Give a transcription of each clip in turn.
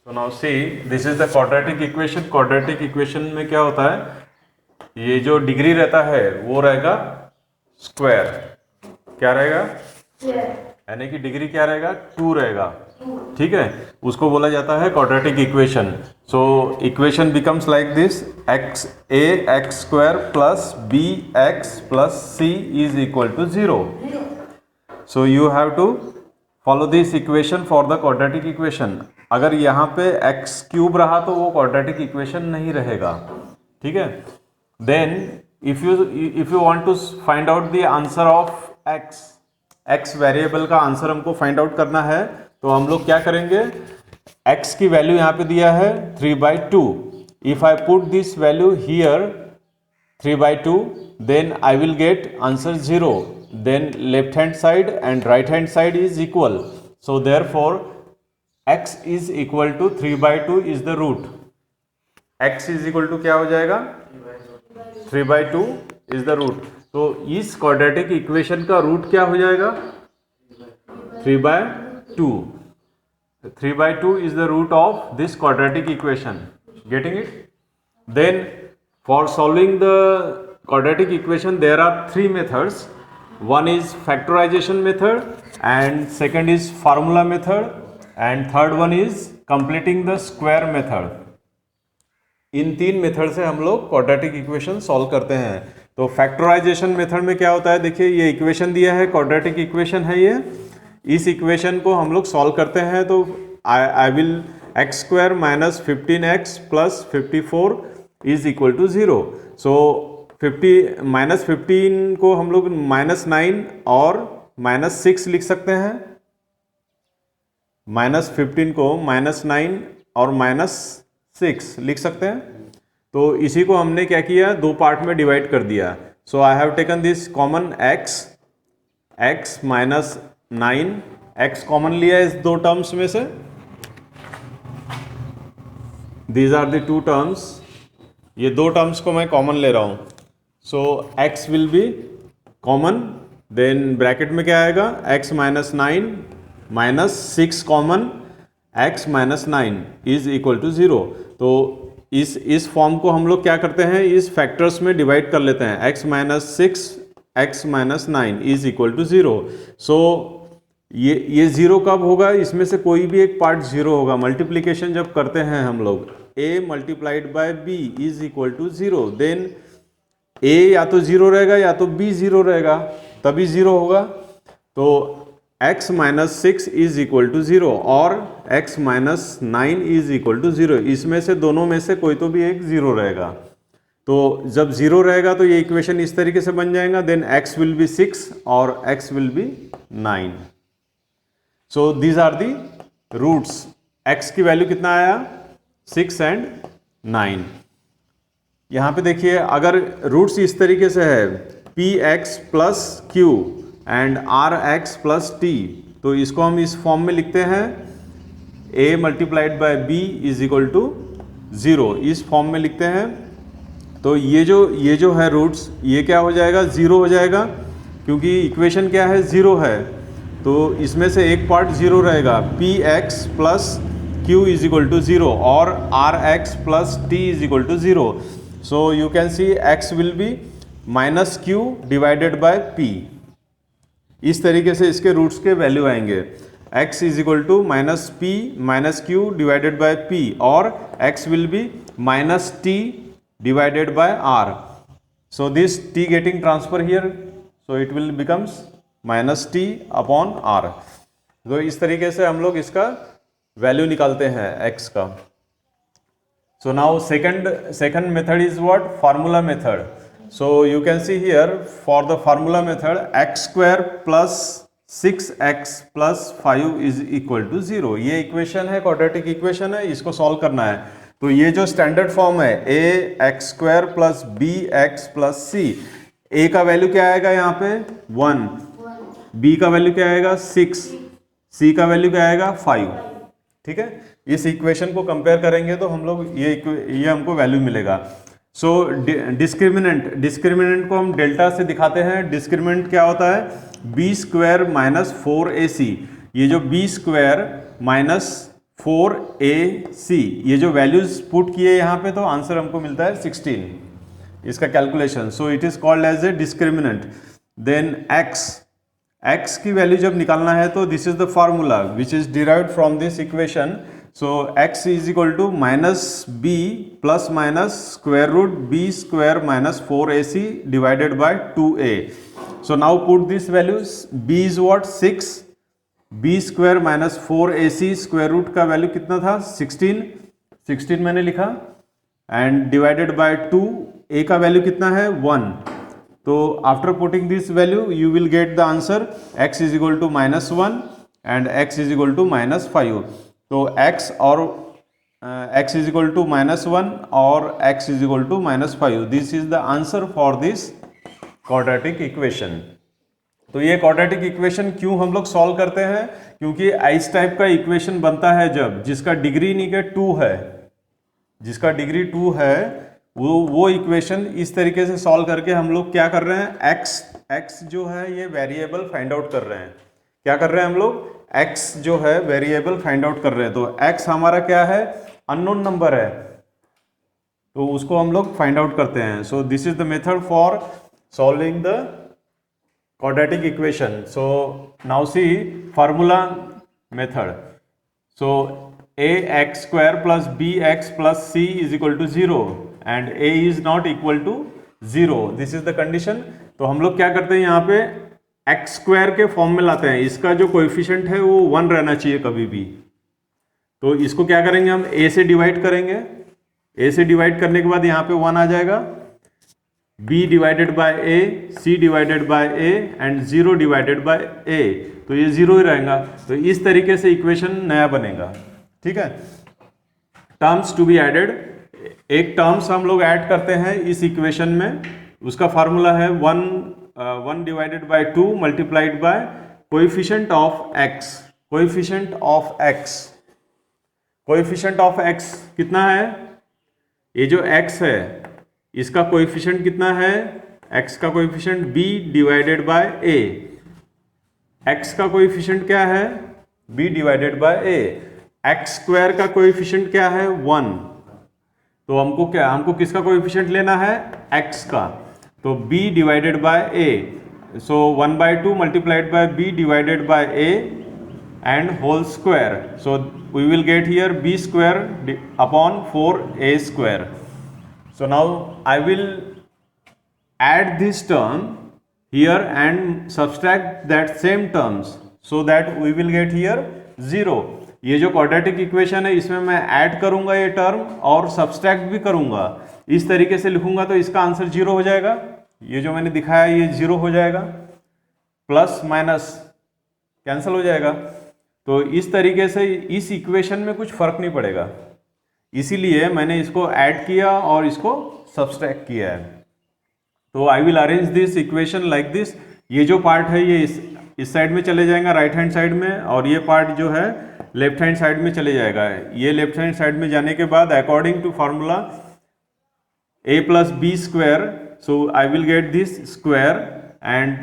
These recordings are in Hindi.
So now see this is the quadratic equation. Quadratic equation में क्या होता है, ये जो डिग्री रहता है वो रहेगा स्क्वायर, क्या रहेगा, यानी कि डिग्री क्या रहेगा, 2 रहेगा, ठीक है। उसको बोला जाता है quadratic equation. So equation becomes like this, x a x square plus b x plus c is equal to 0। So you have to follow this equation for the quadratic equation. अगर यहाँ पे एक्स क्यूब रहा तो वो क्वाड्रेटिक इक्वेशन नहीं रहेगा, ठीक है। Then if you want to find out the answer of x variable का आंसर हमको फाइंड आउट करना है, तो हम लोग क्या करेंगे, एक्स की वैल्यू यहाँ पे दिया है 3/2। If I put this value here 3/2, then I will get answer 0. Then left hand side and right hand side is equal. So therefore x is equal to 3/2 is the root. x is equal to क्या हो जाएगा, 3/2 is the root. तो इस क्वाड्रेटिक इक्वेशन का रूट क्या हो जाएगा, 3/2. 3/2 is the root of this quadratic equation. Getting it? Then for solving the quadratic equation there are 3 methods. One is factorization method, and second is formula method, and third one is completing the square method. In 3 method से हम लोग क्वाड्रेटिक इक्वेशन सॉल्व करते हैं। तो फैक्टराइजेशन मेथड में क्या होता है, देखिए ये इक्वेशन दिया है, क्वाड्रेटिक इक्वेशन है ये। इस इक्वेशन को हम लोग सॉल्व करते हैं तो I will x square minus 15x plus 54 is equal to 0। So 15 को हम लोग -9 और -6 लिख सकते हैं। -15 को -9 और -6 लिख सकते हैं। तो इसी को हमने क्या किया, 2 पार्ट में डिवाइड कर दिया। So I have taken this common x -9, x common लिया इस 2 टर्म्स में से। दीज आर द 2 टर्म्स, ये 2 टर्म्स को मैं कॉमन ले रहा हूं। So x will be common, then bracket में क्या आएगा, x -9 -6 common, x -9 is equal to 0। तो इस फॉर्म को हम लोग क्या करते हैं, इस फैक्टर्स में डिवाइड कर लेते हैं। x -6 x -9 is equal to 0। So ये 0 कब होगा, इसमें से कोई भी एक पार्ट 0 होगा। मल्टीप्लीकेशन जब करते हैं हम लोग, a multiplied by b is equal to 0, then a या तो 0 रहेगा या तो b 0 रहेगा, तभी 0 होगा। तो x -6 इज इक्वल टू 0 और x -9 इज इक्वल टू 0, इसमें से दोनों में से कोई तो भी एक 0 रहेगा। तो जब 0 रहेगा तो ये इक्वेशन इस तरीके से बन जाएगा, देन x विल बी 6 और x will be 9। So these are the roots. x की वैल्यू कितना आया, 6 एंड 9। यहाँ पे देखिए, अगर रूट्स इस तरीके से है, px plus q and rx plus t, तो इसको हम इस फॉर्म में लिखते हैं, a multiplied by b is equal to 0, इस फॉर्म में लिखते हैं। तो ये जो है रूट्स, ये क्या हो जाएगा, 0 हो जाएगा, क्योंकि इक्वेशन क्या है, 0 है। तो इसमें से एक पार्ट 0 रहेगा, px plus q is equal to 0 और rx plus t is equal to 0। So you can see x will be -q divided by p। इस तरीके से इसके रूट्स के वैल्यू आएंगे, x is equal to -p -q divided by p, और x will be -t divided by r। So this t getting transfer here, so it will becomes -t upon r। तो इस तरीके से हम लोग इसका वैल्यू निकालते हैं x का। So now second method is what, formula method. So you can see here, for the formula method, x square plus 6x plus 5 is equal to 0। ये इक्वेशन है, क्वाड्रेटिक इक्वेशन है, इसको सॉल्व करना है। तो ये जो स्टैंडर्ड फॉर्म है, ax square plus bx plus c, a का वैल्यू क्या आएगा यहाँ पे, 1, b का वैल्यू क्या आएगा, 6, c का वैल्यू क्या आएगा, 5, ठीक है। इस इक्वेशन को कंपेयर करेंगे तो हम लोग ये हमको वैल्यू मिलेगा। सो डिस्क्रिमिनेंट को हम डेल्टा से दिखाते हैं। डिस्क्रिमिनेंट क्या होता है, b² - 4ac। ये जो b² - 4ac, ये जो वैल्यूज पुट किए यहाँ पे तो आंसर हमको मिलता है 16, इसका calculation. So it is called as a discriminant. Then x की वैल्यू जब निकालना है तो this is the formula which is derived from this equation. So x is equal to -b plus minus square root b square minus 4ac divided by 2a. So now put this values. b is what 6, b square minus 4ac square root का वैल्यू कितना था 16 मैंने लिखा, एंड डिवाइडेड बाय 2, a का वैल्यू कितना है 1. तो after putting this value you will get the answer x is equal to -1 and x is equal to -5. तो x और x इज इक्वल टू -1 और x is equal to -5. This is the answer for this quadratic equation. तो ये क्वाड्रेटिक इक्वेशन क्यों हम लोग सॉल्व करते हैं, क्योंकि इस टाइप का इक्वेशन बनता है जब जिसका डिग्री नहीं के 2 है, जिसका डिग्री 2 है, वो इक्वेशन इस तरीके से सॉल्व करके हम लोग क्या कर रहे हैं, x जो है ये वेरिएबल फाइंड आउट कर रहे हैं. क्या कर रहे हैं हम लोग, x जो है वेरिएबल फाइंड आउट कर रहे हैं. तो x हमारा क्या है, अननोन नंबर है, तो उसको हम लोग फाइंड आउट करते हैं. So this is the method for solving the quadratic equation. So now see formula method. So ax square plus bx plus c is equal to 0 and a is not equal to 0. This is the condition. तो हम लोग क्या करते हैं यहाँ पे x स्क्वायर के फॉर्म में लाते हैं. इसका जो कोएफिशिएंट है वो 1 रहना चाहिए कभी भी. तो इसको क्या करेंगे हम, a से डिवाइड करेंगे. a से डिवाइड करने के बाद यहाँ पे 1 आ जाएगा. b divided by a, c divided by a and 0 divided by a. तो ये 0 ही रहेगा. तो इस तरीके से इक्वेशन नया बनेगा. ठीक है. Terms to be added. एक टर्म्स हम लोग ऐड करते हैं इस इक्वेशन में. उसका फार्मूला है 1 divided by 2 multiplied by coefficient of x. Coefficient of x, coefficient of x कितना है, ये जो x है इसका कोएफिशिएंट कितना है, x का coefficient b divided by a. x का कोएफिशिएंट क्या है, b divided by a. x square का कोएफिशिएंट क्या है 1. तो हमको किसका कोएफिशिएंट लेना है, x का. तो b divided by a. So 1/2 multiplied by b divided by a and whole square. So we will get here b square upon 4a square. So now I will add this term here and subtract that same terms so that we will get here 0. ये जो क्वाड्रेटिक इक्वेशन है इसमें मैं ऐड करूंगा ये टर्म और सब्सट्रैक्ट भी करूंगा. इस तरीके से लिखूंगा तो इसका आंसर 0 हो जाएगा. ये जो मैंने दिखाया ये 0 हो जाएगा, प्लस माइनस कैंसिल हो जाएगा. तो इस तरीके से इस इक्वेशन में कुछ फर्क नहीं पड़ेगा, इसीलिए मैंने इसको ऐड किया और इसको सब्सट्रैक्ट किया है. तो I will arrange this equation like this. ये जो पार्ट है ये इस साइड में चले जाएगा राइट हैंड साइड में, और ये पार्ट जो है लेफ्ट हैंड साइड में चले जाएगा. ये लेफ्ट हैंड साइड में जाने के बाद according to formula a plus b square, so I will get this square, and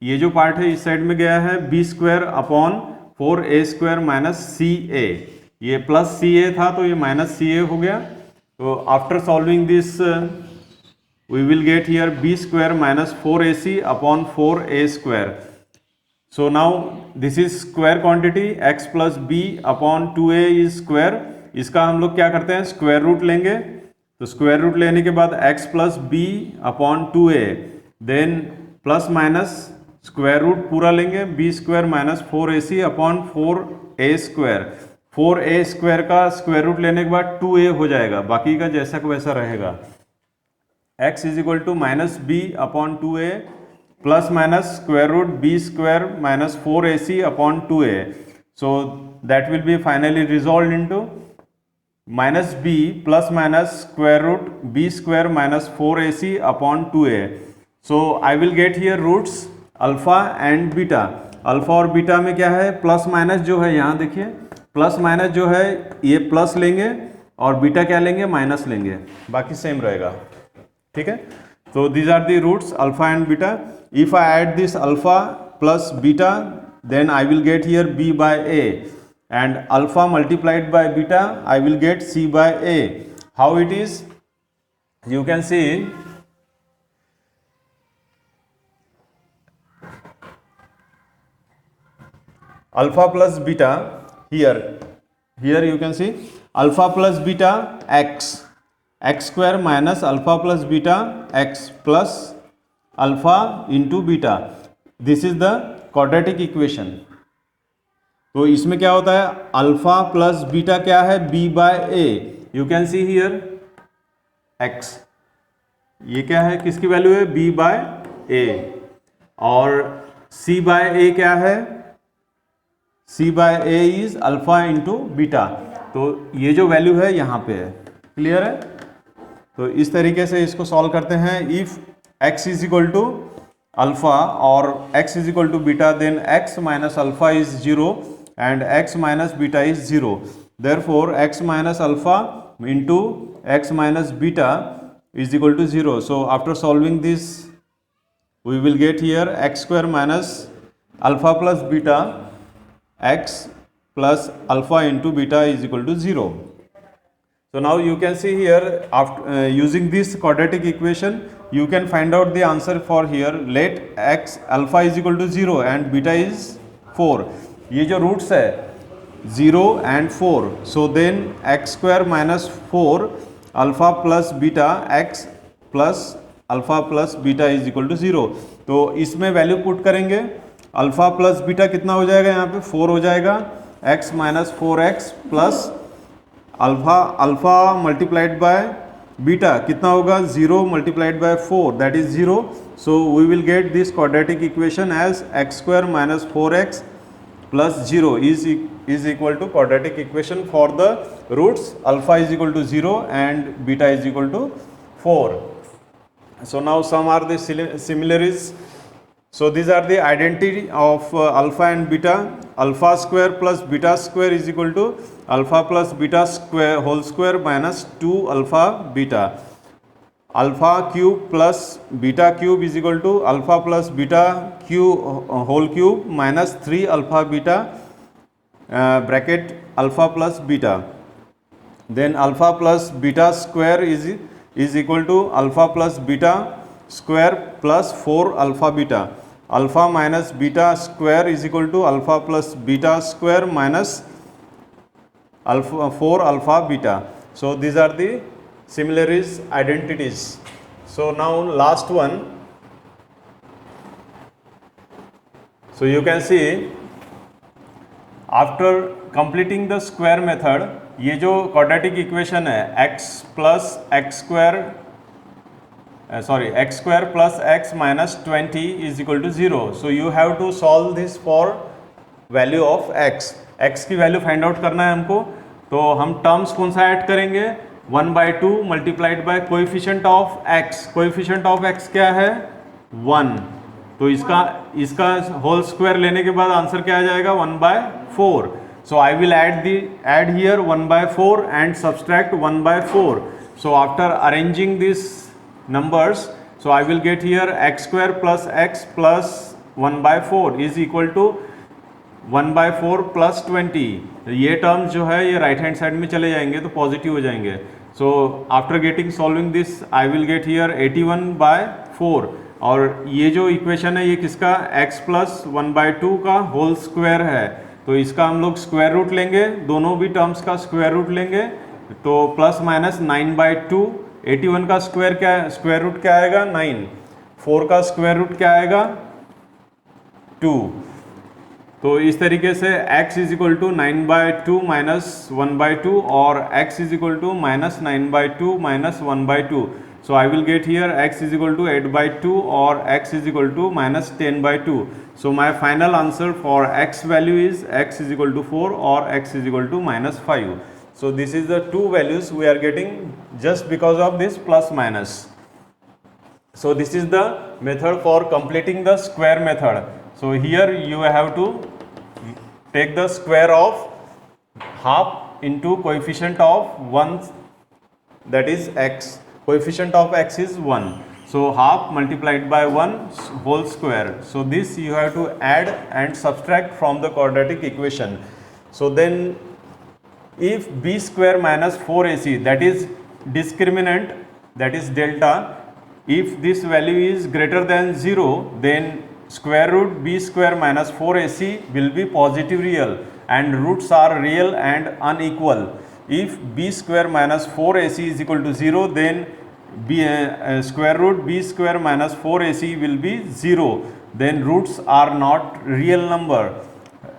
ये जो पार्ट है इस साइड में गया है b square upon 4a square minus ca. ये प्लस सी ए था तो ये माइनस सी ए हो गया. तो after solving this we will get here b square minus 4ac upon 4a square. So now this is square quantity x plus b upon 2a is square. इसका हम लोग क्या करते हैं, स्क्वायर रूट लेंगे. तो स्क्वायर रूट लेने के बाद x plus b upon 2a, then plus minus square root पूरा लेंगे, b square minus 4ac upon 4a square. 4a square का स्क्वायर रूट लेने के बाद 2a हो जाएगा, बाकी का जैसा को वैसा रहेगा. x is equal to minus b upon 2a plus minus square root b square minus 4ac upon 2a. So that will be finally resolve into minus b plus minus square root b square minus 4ac upon 2a. So I will get here roots alpha and beta. Alpha और बीटा में क्या है, प्लस माइनस जो है यहाँ देखिए, प्लस माइनस जो है ये प्लस लेंगे और बीटा क्या लेंगे, माइनस लेंगे, बाकी सेम रहेगा. ठीक है. तो these are the roots alpha and beta. If I add this alpha plus beta then I will get here b by a. and alpha multiplied by beta, I will get C by A. How it is? You can see alpha plus beta here you can see alpha plus beta x square minus alpha plus beta x plus alpha into beta. This is the quadratic equation. तो इसमें क्या होता है, अल्फा प्लस बीटा क्या है, b by a. You can see here x, ये क्या है, किसकी वैल्यू है, b बाय ए. और c बाय ए क्या है, c by a is alpha into beta. तो ये जो वैल्यू है यहाँ पे है. क्लियर है? तो इस तरीके से इसको सॉल्व करते हैं. If x is equal to alpha और x is equal to beta, then x minus alpha is 0 and x minus beta is 0. Therefore x minus alpha into x minus beta is equal to 0. So after solving this, we will get here x square minus alpha plus beta x plus alpha into beta is equal to 0. So now you can see here, after using this quadratic equation, you can find out the answer for here. Let x alpha is equal to 0 and beta is 4. ये जो रूट्स है 0 and 4, so then x square minus 4 alpha plus beta x plus alpha plus beta is equal to 0. तो इसमें वैल्यू पुट करेंगे, अल्फा प्लस बीटा कितना हो जाएगा, यहाँ पे 4 हो जाएगा, x minus 4x plus alpha multiplied by beta कितना होगा, 0 multiplied by 4 that is 0. So we will get this quadratic equation as x square minus 4x plus 0 is equal to quadratic equation for the roots alpha is equal to 0 and beta is equal to 4. So now some are the similaries. So these are the identity of alpha and beta. Alpha square plus beta square is equal to alpha plus beta square whole square minus 2 alpha beta. Alpha cube plus beta cube is equal to alpha plus beta cube whole cube minus 3 alpha beta bracket alpha plus beta. Then alpha plus beta square is equal to alpha plus beta square plus 4 alpha beta. Alpha minus beta square is equal to alpha plus beta square minus alpha 4 alpha beta. So these are the similaries, identities. So now last one. So you can see after completing the square method, ये जो quadratic equation है x plus x square x square plus x minus 20 is equal to 0. So you have to solve this for value of x. x की वैल्यू फाइंड आउट करना है हमको. तो हम टर्म्स कौन सा ऐड करेंगे, 1/2 multiplied bye coefficient of x. Coefficient of x क्या है, 1. तो इसका होल स्क्वायर लेने के बाद आंसर क्या आ जाएगा, 1/4. So I will add here 1/4 and subtract 1/4. So after arranging this numbers, so I will get here x square plus x plus 1/4 is equal to 1/4 plus 20. ये टर्म्स जो है ये राइट हैंड साइड में चले जाएंगे तो पॉजिटिव हो जाएंगे. So after getting solving this I will get here 81/4. और ये जो इक्वेशन है ये किसका, x प्लस 1/2 का होल स्क्वायर है. तो इसका हम लोग स्क्वायर रूट लेंगे, दोनों भी टर्म्स का स्क्वायर रूट लेंगे. तो प्लस माइनस 9/2. 81 का स्क्वायर रूट क्या आएगा, 9. 4 का स्क्वायर रूट क्या आएगा, 2. तो इस तरीके से x is equal to 9/2 minus 1/2 और x is equal to minus 9/2 minus 1/2. So I will get here x is equal to 8/2 और x is equal to minus 10/2. So my final answer for x value is x is equal to 4 और x is equal to minus 5. So this is the two values we are getting just because of this plus minus. So this is the method for completing the square method. So here you have to take the square of half into coefficient of 1, that is x. Coefficient of x is 1. So half multiplied by 1 whole square. So this you have to add and subtract from the quadratic equation. So then if b square minus 4ac, that is discriminant, that is delta, if this value is greater than 0, then square root b square minus 4ac will be positive real and roots are real and unequal. If b square minus 4ac is equal to 0, then square root b square minus 4ac will be 0. Then roots are not real number.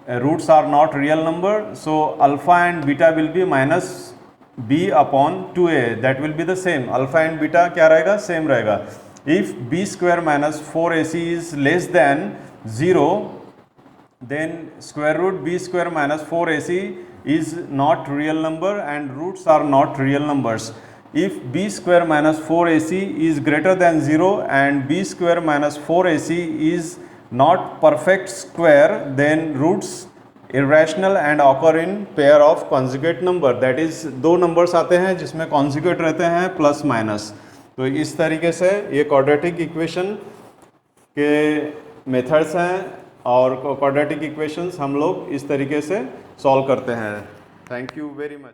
Roots are not real number, so alpha and beta will be minus b upon 2a, that will be the same. Alpha and beta क्या रहेगा, same रहेगा. If b square minus 4ac is less than 0, then square root b square minus 4ac is not real number and roots are not real numbers. If b square minus 4ac is greater than 0 and b square minus 4ac is not perfect square, then roots irrational and occur in pair of conjugate number, that is दो numbers आते हैं जिसमें conjugate रहते हैं प्लस माइनस. तो इस तरीके से ये quadratic equation के मेथड्स हैं और quadratic equations हम लोग इस तरीके से सॉल्व करते हैं. Thank you very much.